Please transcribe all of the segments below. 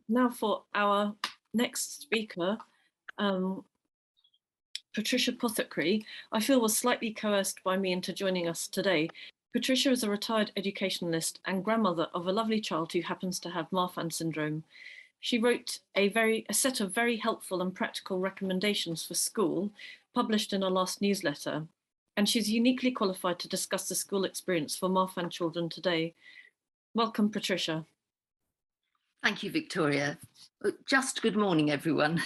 Now for our next speaker, Patricia Pothecary, I feel was slightly coerced by me into joining us today. Patricia is a retired educationalist and grandmother of a lovely child who happens to have Marfan syndrome. She wrote a set of very helpful and practical recommendations for school, published in our last newsletter, and she's uniquely qualified to discuss the school experience for Marfan children today. Welcome, Patricia. Thank you, Victoria. Just good morning, everyone.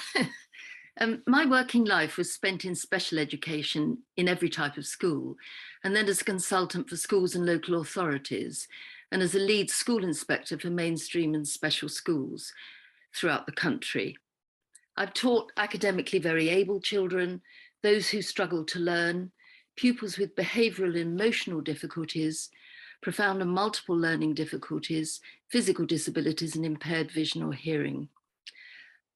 My working life was spent in special education in every type of school, and then as a consultant for schools and local authorities, and as a lead school inspector for mainstream and special schools throughout the country. I've taught academically very able children, those who struggle to learn, pupils with behavioural and emotional difficulties, profound and multiple learning difficulties, physical disabilities and impaired vision or hearing.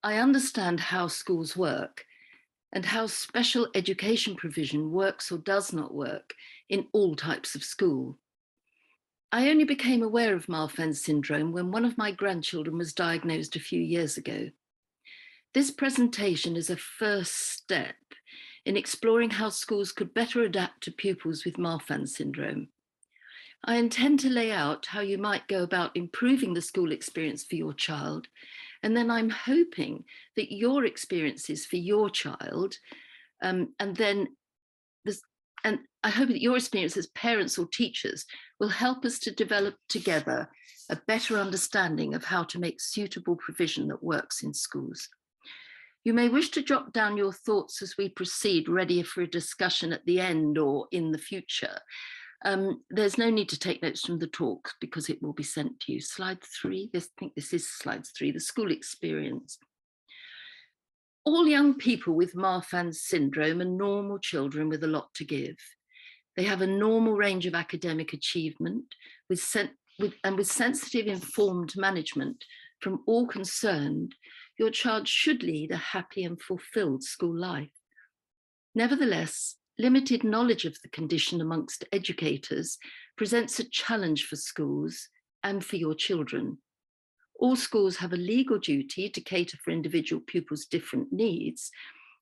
I understand how schools work and how special education provision works or does not work in all types of school. I only became aware of Marfan syndrome when one of my grandchildren was diagnosed a few years ago. This presentation is a first step in exploring how schools could better adapt to pupils with Marfan syndrome. I intend to lay out how you might go about improving the school experience for your child, and then I'm hoping that your experiences for your child, and I hope that your experience as parents or teachers will help us to develop together a better understanding of how to make suitable provision that works in schools. You may wish to jot down your thoughts as we proceed, ready for a discussion at the end or in the future. There's no need to take notes from the talk because it will be sent to you. Slide 3, I think this is slide 3, the school experience. All young people with Marfan syndrome are normal children with a lot to give. They have a normal range of academic achievement with sensitive, informed management from all concerned. Your child should lead a happy and fulfilled school life. Nevertheless, limited knowledge of the condition amongst educators presents a challenge for schools and for your children. All schools have a legal duty to cater for individual pupils' different needs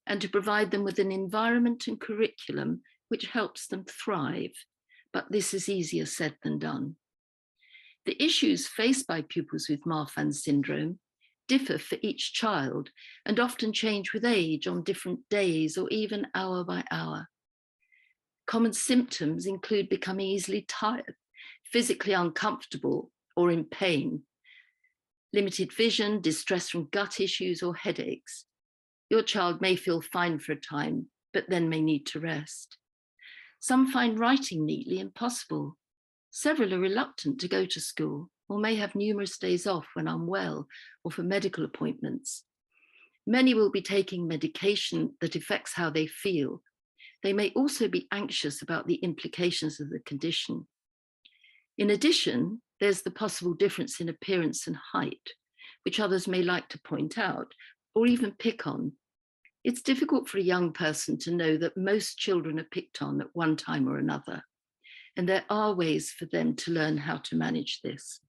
and to provide them with an environment and curriculum which helps them thrive, but this is easier said than done. The issues faced by pupils with Marfan syndrome differ for each child and often change with age on different days or even hour by hour. Common symptoms include becoming easily tired, physically uncomfortable or in pain, limited vision, distress from gut issues or headaches. Your child may feel fine for a time, but then may need to rest. Some find writing neatly impossible. Several are reluctant to go to school or may have numerous days off when unwell or for medical appointments. Many will be taking medication that affects how they feel. They may also be anxious about the implications of the condition. In addition, there's the possible difference in appearance and height, which others may like to point out or even pick on. It's difficult for a young person to know that most children are picked on at one time or another, and there are ways for them to learn how to manage this.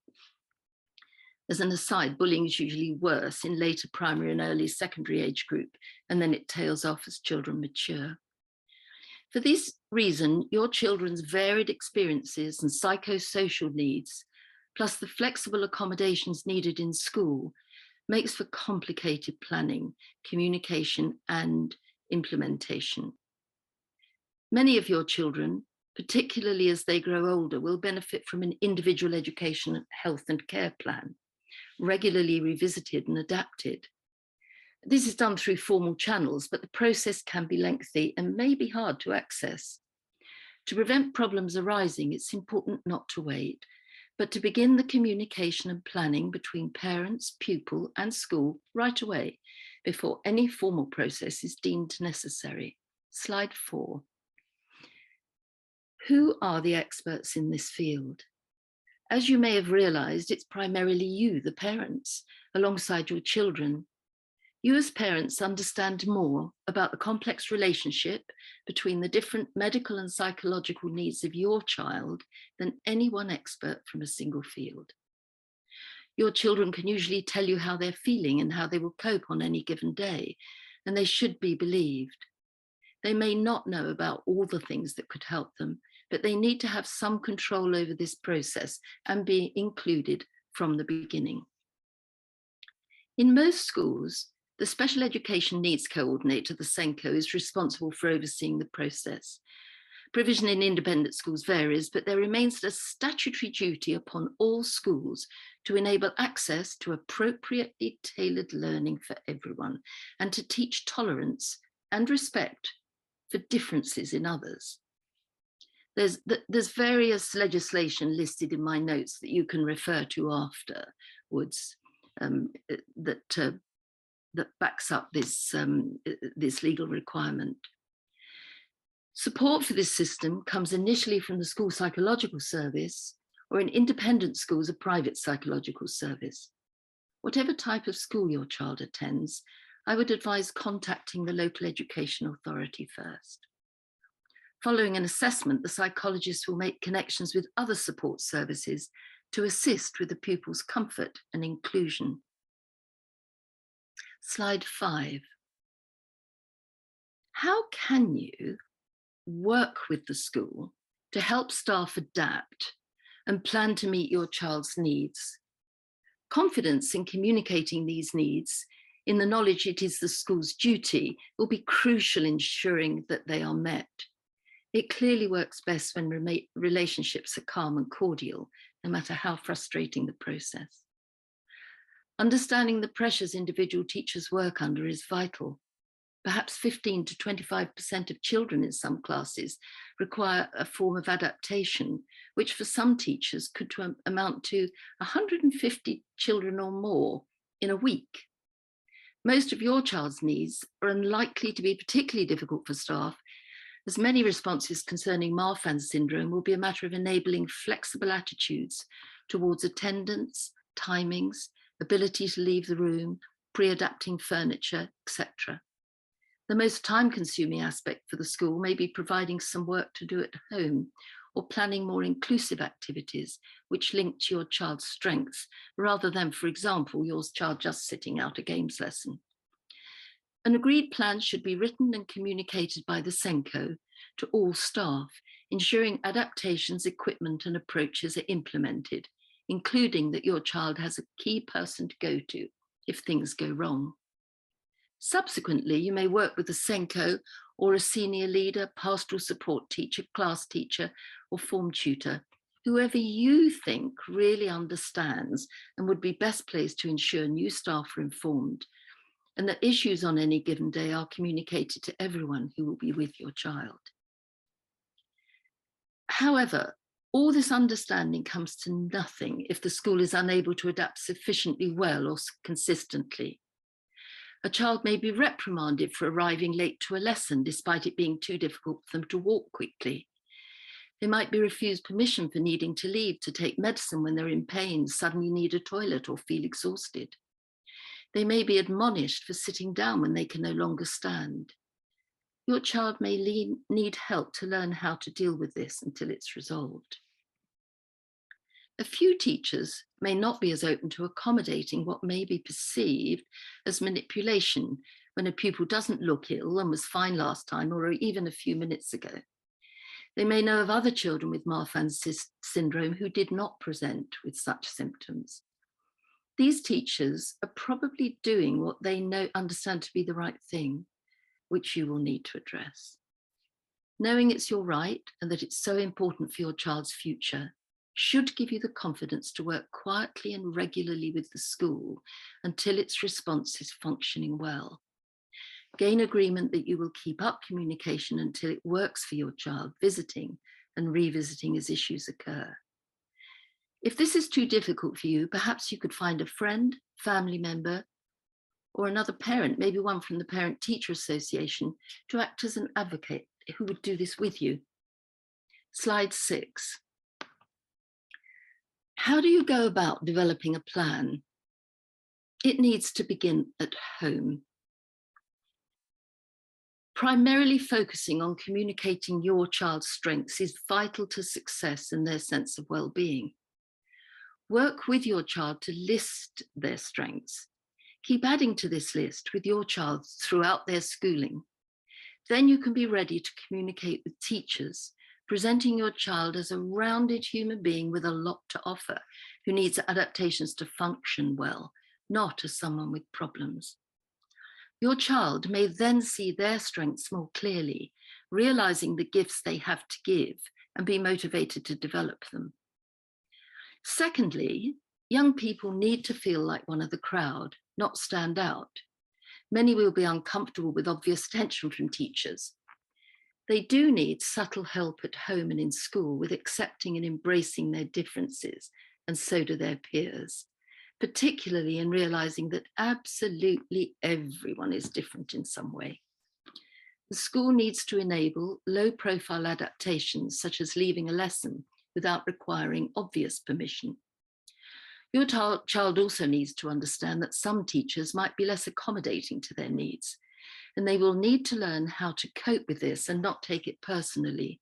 As an aside, bullying is usually worse in later primary and early secondary age group, and then it tails off as children mature. For this reason, your children's varied experiences and psychosocial needs, plus the flexible accommodations needed in school, makes for complicated planning, communication, and implementation. Many of your children, particularly as they grow older, will benefit from an individual education, health, and care plan, regularly revisited and adapted. This is done through formal channels, but the process can be lengthy and may be hard to access. To prevent problems arising, it's important not to wait, but to begin the communication and planning between parents, pupil, and school right away before any formal process is deemed necessary. Slide 4. Who are the experts in this field? As you may have realized, it's primarily you, the parents, alongside your children. You as parents understand more about the complex relationship between the different medical and psychological needs of your child than any one expert from a single field. Your children can usually tell you how they're feeling and how they will cope on any given day, and they should be believed. They may not know about all the things that could help them, but they need to have some control over this process and be included from the beginning. In most schools, the Special Education Needs Coordinator, the SENCO, is responsible for overseeing the process. Provision in independent schools varies, but there remains a statutory duty upon all schools to enable access to appropriately tailored learning for everyone and to teach tolerance and respect for differences in others. There's various legislation listed in my notes that you can refer to afterwards that backs up this legal requirement. Support for this system comes initially from the school psychological service, or in independent schools, a private psychological service. Whatever type of school your child attends, I would advise contacting the local education authority first. Following an assessment, the psychologist will make connections with other support services to assist with the pupil's comfort and inclusion. Slide 5. How can you work with the school to help staff adapt and plan to meet your child's needs? Confidence in communicating these needs in the knowledge it is the school's duty will be crucial in ensuring that they are met. It clearly works best when relationships are calm and cordial, no matter how frustrating the process. Understanding the pressures individual teachers work under is vital. Perhaps 15 to 25% of children in some classes require a form of adaptation, which for some teachers could amount to 150 children or more in a week. Most of your child's needs are unlikely to be particularly difficult for staff, as many responses concerning Marfan syndrome will be a matter of enabling flexible attitudes towards attendance, timings, ability to leave the room, pre-adapting furniture, etc. The most time-consuming aspect for the school may be providing some work to do at home or planning more inclusive activities which link to your child's strengths, rather than, for example, your child just sitting out a games lesson. An agreed plan should be written and communicated by the SENCO to all staff, ensuring adaptations, equipment and approaches are implemented, including that your child has a key person to go to if things go wrong. Subsequently, you may work with a SENCO or a senior leader, pastoral support teacher, class teacher, or form tutor, whoever you think really understands and would be best placed to ensure new staff are informed and that issues on any given day are communicated to everyone who will be with your child. However, all this understanding comes to nothing if the school is unable to adapt sufficiently well or consistently. A child may be reprimanded for arriving late to a lesson despite it being too difficult for them to walk quickly. They might be refused permission for needing to leave to take medicine when they're in pain, suddenly need a toilet or feel exhausted. They may be admonished for sitting down when they can no longer stand. Your child may need help to learn how to deal with this until it's resolved. A few teachers may not be as open to accommodating what may be perceived as manipulation when a pupil doesn't look ill and was fine last time or even a few minutes ago. They may know of other children with Marfan syndrome who did not present with such symptoms. These teachers are probably doing what they understand to be the right thing, which you will need to address. Knowing it's your right and that it's so important for your child's future should give you the confidence to work quietly and regularly with the school until its response is functioning well. Gain agreement that you will keep up communication until it works for your child, visiting and revisiting as issues occur. If this is too difficult for you, perhaps you could find a friend, family member, or another parent, maybe one from the Parent-Teacher Association, to act as an advocate who would do this with you. Slide 6. How do you go about developing a plan? It needs to begin at home. Primarily focusing on communicating your child's strengths is vital to success and their sense of well-being. Work with your child to list their strengths. Keep adding to this list with your child throughout their schooling. Then you can be ready to communicate with teachers, presenting your child as a rounded human being with a lot to offer, who needs adaptations to function well, not as someone with problems. Your child may then see their strengths more clearly, realizing the gifts they have to give and be motivated to develop them. Secondly, young people need to feel like one of the crowd, not stand out. Many will be uncomfortable with obvious attention from teachers. They do need subtle help at home and in school with accepting and embracing their differences, and so do their peers, particularly in realizing that absolutely everyone is different in some way. The school needs to enable low-profile adaptations, such as leaving a lesson without requiring obvious permission. Your child also needs to understand that some teachers might be less accommodating to their needs, and they will need to learn how to cope with this and not take it personally.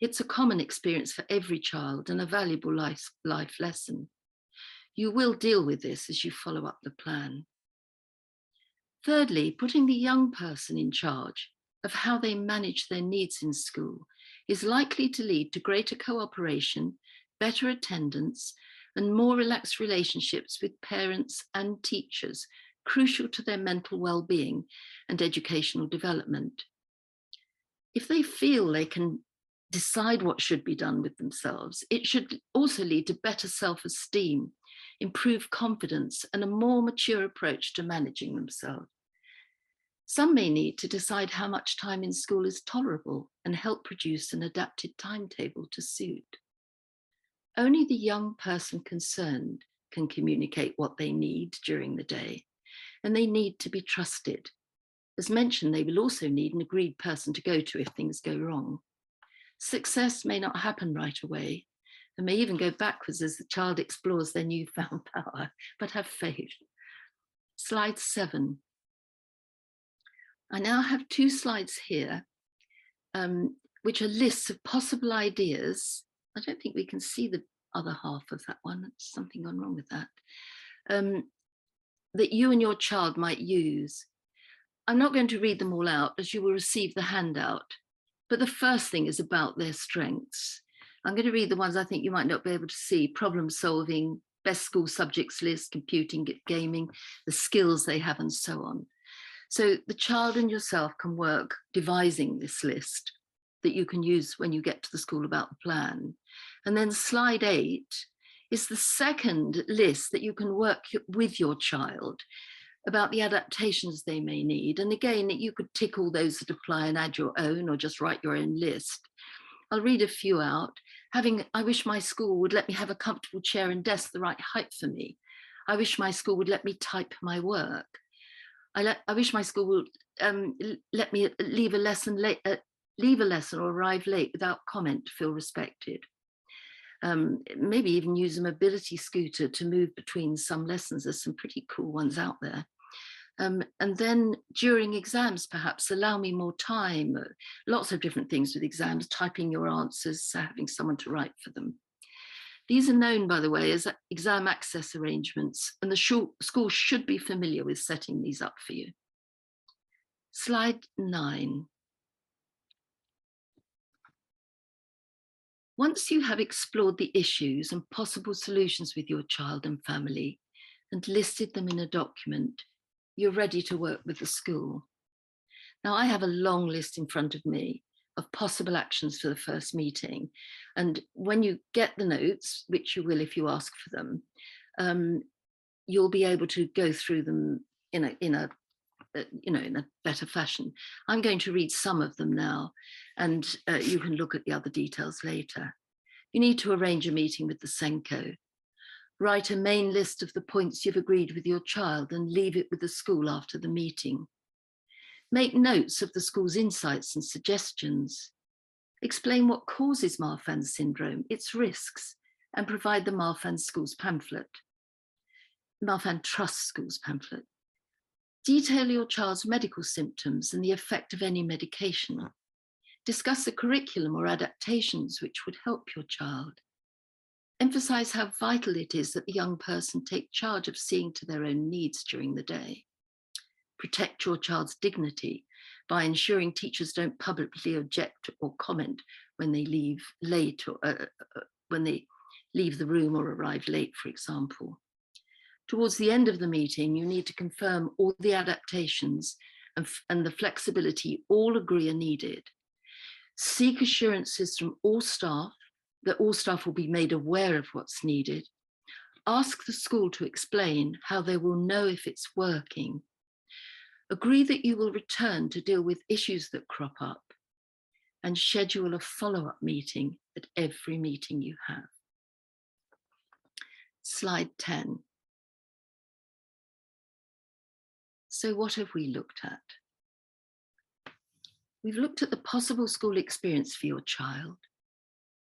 It's a common experience for every child and a valuable life lesson. You will deal with this as you follow up the plan. Thirdly, putting the young person in charge of how they manage their needs in school is likely to lead to greater cooperation, better attendance, and more relaxed relationships with parents and teachers, crucial to their mental well-being and educational development. If they feel they can decide what should be done with themselves, it should also lead to better self-esteem, improved confidence, and a more mature approach to managing themselves. Some may need to decide how much time in school is tolerable and help produce an adapted timetable to suit. Only the young person concerned can communicate what they need during the day, and they need to be trusted. As mentioned, they will also need an agreed person to go to if things go wrong. Success may not happen right away, and may even go backwards as the child explores their newfound power, but have faith. Slide 7. I now have 2 slides here, which are lists of possible ideas. I don't think we can see the other half of that one. There's something gone wrong with that. That you and your child might use. I'm not going to read them all out as you will receive the handout, but the first thing is about their strengths. I'm going to read the ones I think you might not be able to see: problem solving, best school subjects list, computing, gaming, the skills they have, and so on. So the child and yourself can work devising this list that you can use when you get to the school about the plan. And then slide 8 is the second list that you can work with your child about the adaptations they may need. And again, you could tick all those that apply and add your own, or just write your own list. I'll read a few out. I wish my school would let me have a comfortable chair and desk the right height for me. I wish my school would let me type my work. I wish my school would let me leave a lesson or arrive late without comment to feel respected. Maybe even use a mobility scooter to move between some lessons. There's some pretty cool ones out there. And then during exams, perhaps allow me more time. Lots of different things with exams, typing your answers, having someone to write for them. These are known, by the way, as exam access arrangements, and the school should be familiar with setting these up for you. Slide 9. Once you have explored the issues and possible solutions with your child and family and listed them in a document, you're ready to work with the school. Now, I have a long list in front of me of possible actions for the first meeting. And when you get the notes, which you will if you ask for them, you'll be able to go through them in a better fashion. I'm going to read some of them now, and you can look at the other details later. You need to arrange a meeting with the Senko. Write a main list of the points you've agreed with your child and leave it with the school after the meeting. Make notes of the school's insights and suggestions. Explain what causes Marfan syndrome, its risks, and provide the Marfan Schools pamphlet. Marfan Trust Schools pamphlet. Detail your child's medical symptoms and the effect of any medication. Discuss the curriculum or adaptations which would help your child. Emphasize how vital it is that the young person take charge of seeing to their own needs during the day. Protect your child's dignity by ensuring teachers don't publicly object or comment when they leave late or when they leave the room or arrive late, for example. Towards the end of the meeting, you need to confirm all the adaptations and the flexibility all agree are needed. Seek assurances from all staff that all staff will be made aware of what's needed. Ask the school to explain how they will know if it's working. Agree that you will return to deal with issues that crop up, and schedule a follow-up meeting at every meeting you have. Slide 10. So what have we looked at? We've looked at the possible school experience for your child,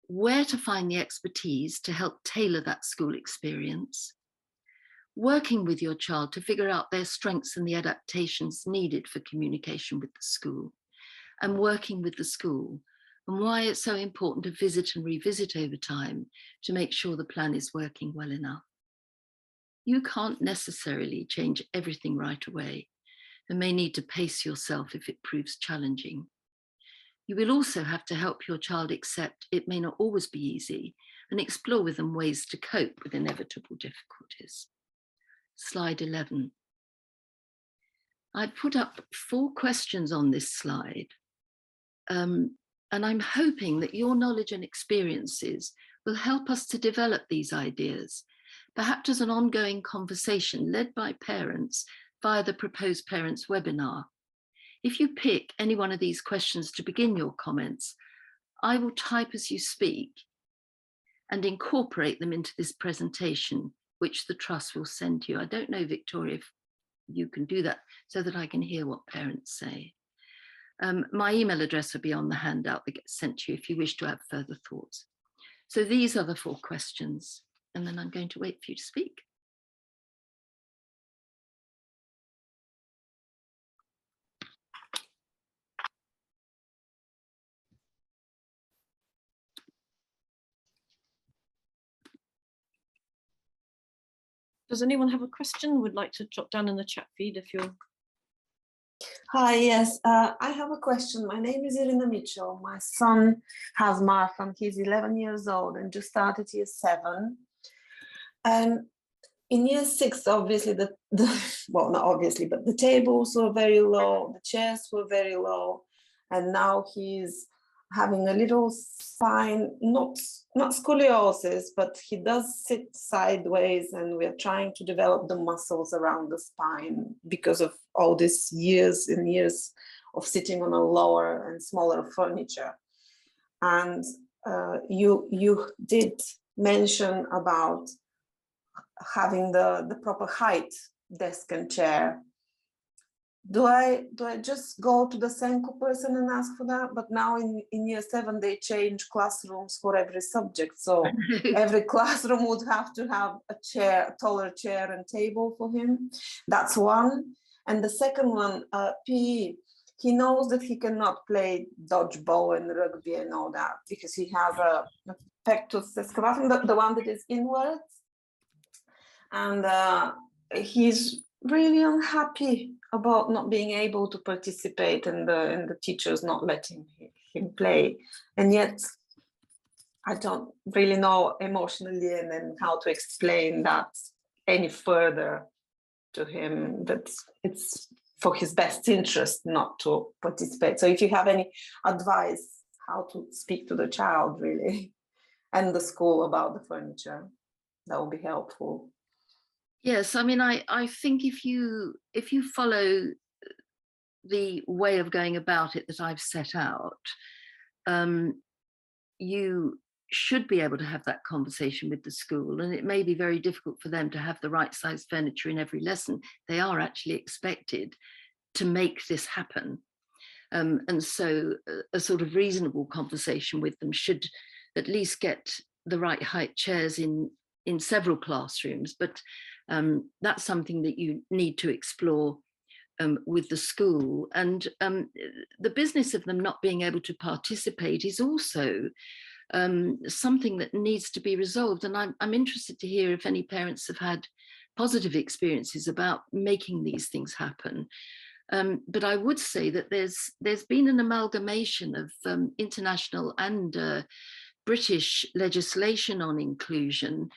where to find the expertise to help tailor that school experience, working with your child to figure out their strengths and the adaptations needed for communication with the school, and working with the school, and why it's so important to visit and revisit over time to make sure the plan is working well enough. You can't necessarily change everything right away and may need to pace yourself if it proves challenging. You will also have to help your child accept it may not always be easy and explore with them ways to cope with inevitable difficulties. Slide 11. I put up 4 questions on this slide, and I'm hoping that your knowledge and experiences will help us to develop these ideas, perhaps as an ongoing conversation led by parents via the proposed parents webinar. If you pick any one of these questions to begin your comments, I will type as you speak and incorporate them into this presentation, which the Trust will send to you. I don't know, Victoria, if you can do that so that I can hear what parents say. My email address will be on the handout that gets sent to you if you wish to have further thoughts. So these are the 4 questions, and then I'm going to wait for you to speak. Does anyone have a question? Would like to jot down in the chat feed if you're... Hi, yes, I have a question. My name is Irina Mitchell. My son has Marfan. He's 11 years old and just started year 7. And in year 6, obviously, well, not obviously, but the tables were very low, the chairs were very low, and now he's having a little spine, not scoliosis, but he does sit sideways, and we're trying to develop the muscles around the spine because of all these years and years of sitting on a lower and smaller furniture. And you did mention about having the proper height desk and chair. Do I just go to the Senko person and ask for that? But now in year 7 they change classrooms for every subject, so every classroom would have to have a chair, a taller chair and table for him. That's one. And the second one, PE. He knows that he cannot play dodgeball and rugby and all that because he has a pectus excavatum, the one that is inwards. And he's really unhappy about not being able to participate and the teachers not letting him play. And yet I don't really know emotionally and then how to explain that any further to him, that it's for his best interest not to participate. So if you have any advice how to speak to the child really and the school about the furniture, that would be helpful. Yes, I mean, I think if you follow the way of going about it that I've set out, you should be able to have that conversation with the school, and it may be very difficult for them to have the right size furniture in every lesson. They are actually expected to make this happen. And so a sort of reasonable conversation with them should at least get the right height chairs in several classrooms, but that's something that you need to explore with the school. And the business of them not being able to participate is also something that needs to be resolved. And I'm interested to hear if any parents have had positive experiences about making these things happen. But I would say that there's been an amalgamation of international and British legislation on inclusion,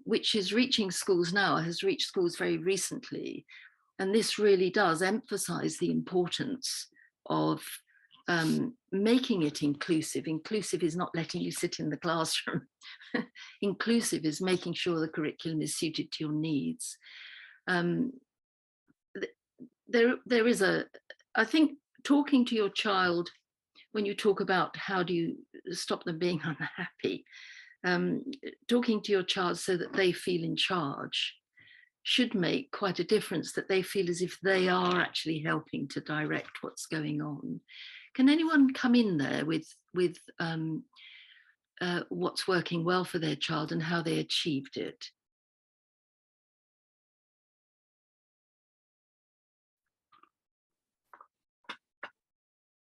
which is reaching schools now, has reached schools very recently. And this really does emphasize the importance of making it inclusive. Inclusive is not letting you sit in the classroom. Inclusive is making sure the curriculum is suited to your needs. There is I think talking to your child, when you talk about how do you stop them being unhappy, talking to your child so that they feel in charge should make quite a difference, that they feel as if they are actually helping to direct what's going on. Can anyone come in there with what's working well for their child and how they achieved it?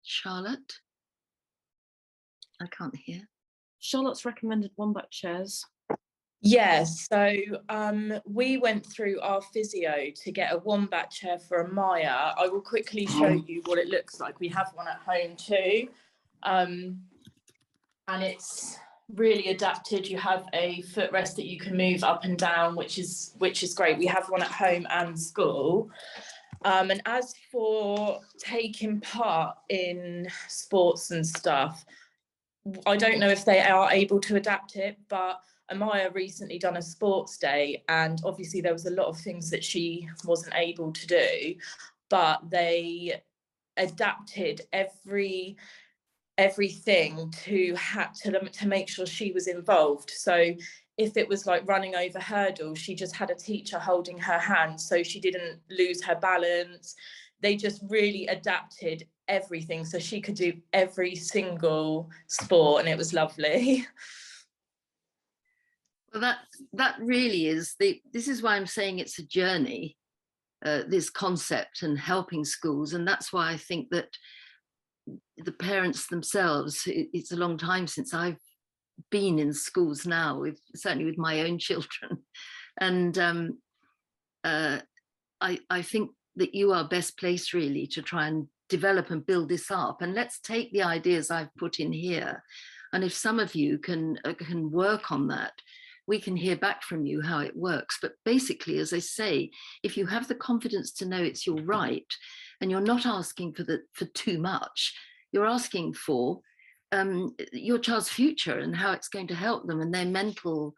Charlotte? I can't hear. Charlotte's recommended wombat chairs. Yes, so we went through our physio to get a wombat chair for Amaya. I will quickly show you what it looks like. We have one at home too, and it's really adapted. You have a footrest that you can move up and down, which is great. We have one at home and school. And as for taking part in sports and stuff, I don't know if they are able to adapt it, but Amaya recently done a sports day, and obviously there was a lot of things that she wasn't able to do, but they adapted everything to make sure she was involved. So if it was like running over hurdles, she just had a teacher holding her hand so she didn't lose her balance. They just really adapted everything so she could do every single sport, and it was lovely. Well, that really is this is why I'm saying it's a journey, this concept, and helping schools. And that's why I think that the parents themselves, it's a long time since I've been in schools now, certainly with my own children. And I think that you are best placed really to try and develop and build this up. And let's take the ideas I've put in here. And if some of you can work on that, we can hear back from you how it works. But basically, as I say, if you have the confidence to know it's your right, and you're not asking for too much, you're asking for your child's future and how it's going to help them, and their mental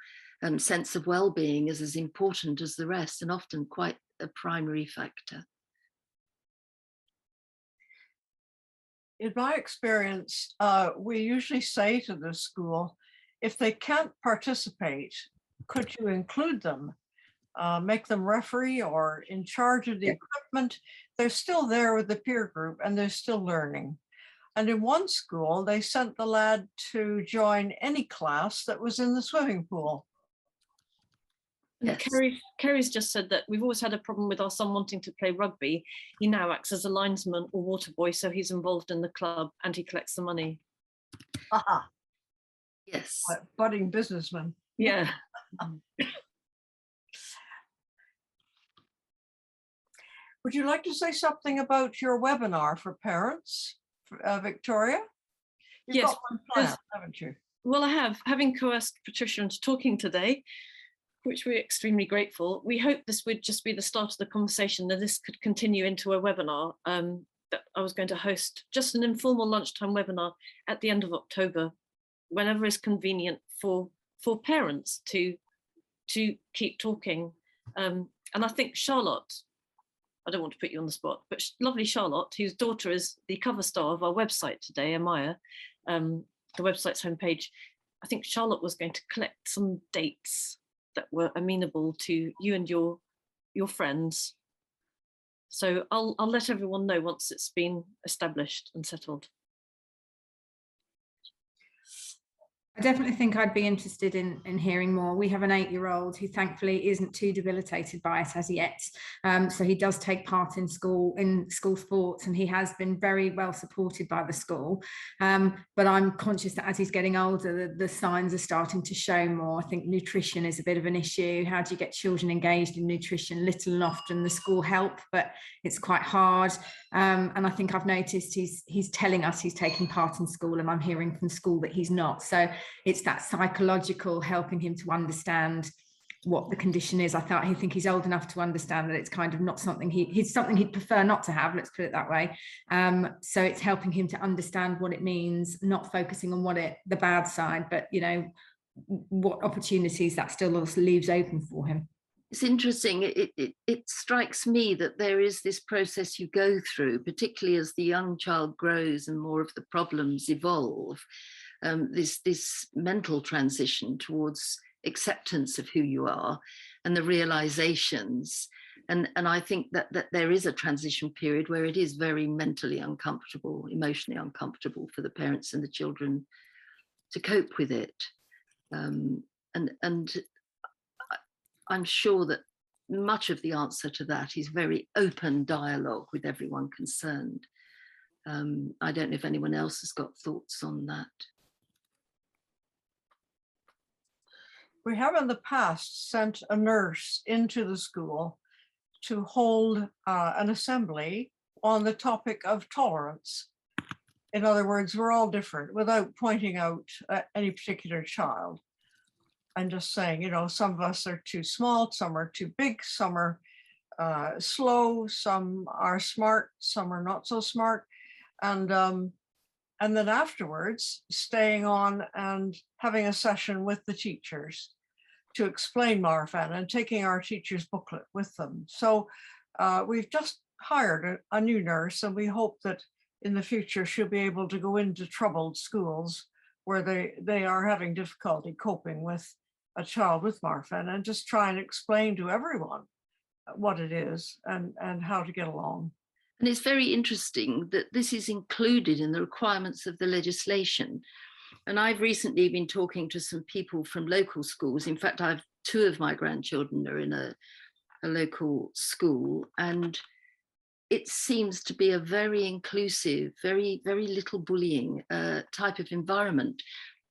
sense of well-being is as important as the rest, and often quite a primary factor. In my experience, we usually say to the school, if they can't participate, could you include them? Make them referee or in charge of the equipment. They're still there with the peer group and they're still learning. And in one school, they sent the lad to join any class that was in the swimming pool. Yes. Kerry's just said that we've always had a problem with our son wanting to play rugby. He now acts as a linesman or water boy, so he's involved in the club and he collects the money. Aha. Yes. Budding businessman. Yeah. Would you like to say something about your webinar for parents, Victoria? You've Yes, got one planned, haven't you? Well, I have. Having coerced Patricia into talking today, which we're extremely grateful, we hope this would just be the start of the conversation, that this could continue into a webinar that I was going to host, just an informal lunchtime webinar at the end of October, whenever is convenient for parents to keep talking. And I think Charlotte, I don't want to put you on the spot, but lovely Charlotte, whose daughter is the cover star of our website today, Amaya, the website's homepage, I think Charlotte was going to collect some dates that were amenable to you and your friends. So I'll let everyone know once it's been established and settled. I definitely think I'd be interested in hearing more. We have an 8-year-old who thankfully isn't too debilitated by it as yet. So he does take part in school sports, and he has been very well supported by the school. But I'm conscious that as he's getting older, the signs are starting to show more. I think nutrition is a bit of an issue. How do you get children engaged in nutrition? Little and often the school help, but it's quite hard. And I think I've noticed he's telling us he's taking part in school, and I'm hearing from school that he's not. So it's that psychological helping him to understand what the condition is. I think he's old enough to understand that it's kind of not something he's something he'd prefer not to have, let's put it that way. So it's helping him to understand what it means, not focusing on the bad side, but what opportunities that still leaves open for him. It's interesting. It strikes me that there is this process you go through, particularly as the young child grows and more of the problems evolve. This mental transition towards acceptance of who you are and the realizations. And I think that there is a transition period where it is very mentally uncomfortable, emotionally uncomfortable for the parents and the children to cope with it. And I'm sure that much of the answer to that is very open dialogue with everyone concerned. I don't know if anyone else has got thoughts on that. We have in the past sent a nurse into the school to hold an assembly on the topic of tolerance. In other words, we're all different, without pointing out any particular child. And just saying, some of us are too small, some are too big, some are slow, some are smart, some are not so smart. And then afterwards, staying on and having a session with the teachers to explain Marfan and taking our teacher's booklet with them. So we've just hired a new nurse, and we hope that in the future she'll be able to go into troubled schools where they are having difficulty coping with a child with Marfan, and just try and explain to everyone what it is and how to get along. And it's very interesting that this is included in the requirements of the legislation. And I've recently been talking to some people from local schools. In fact, I have 2 of my grandchildren are in a local school, and it seems to be a very inclusive, very, very little bullying type of environment.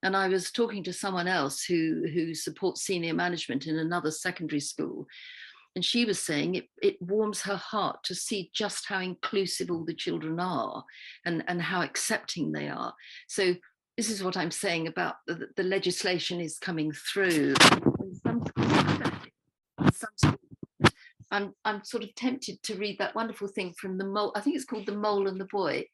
And I was talking to someone else who supports senior management in another secondary school. And she was saying it warms her heart to see just how inclusive all the children are and how accepting they are. So this is what I'm saying about the legislation is coming through. I'm sort of tempted to read that wonderful thing from the mole. I think it's called The Mole and the Boy.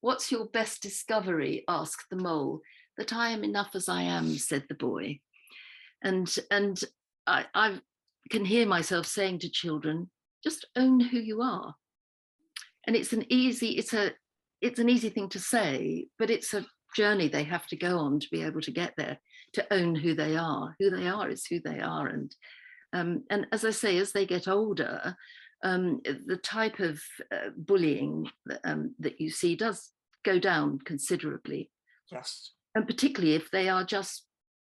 "What's your best discovery?" asked the mole. "That I am enough as I am," said the boy. And I can hear myself saying to children, just own who you are. And it's an easy thing to say, but it's a journey they have to go on to be able to get there, to own who they are. Who they are is who they are. And as I say, as they get older, the type of bullying that you see does go down considerably. Yes. And particularly if they are just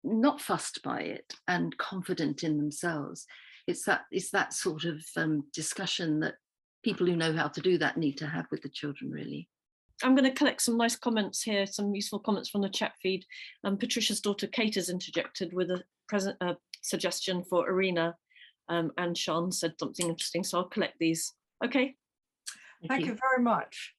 not fussed by it and confident in themselves. It's that sort of discussion that people who know how to do that need to have with the children, really. I'm going to collect some nice comments here, some useful comments from the chat feed. Patricia's daughter Kate has interjected with a suggestion for Irina, and Sean said something interesting, so I'll collect these. Okay. Thank you very much.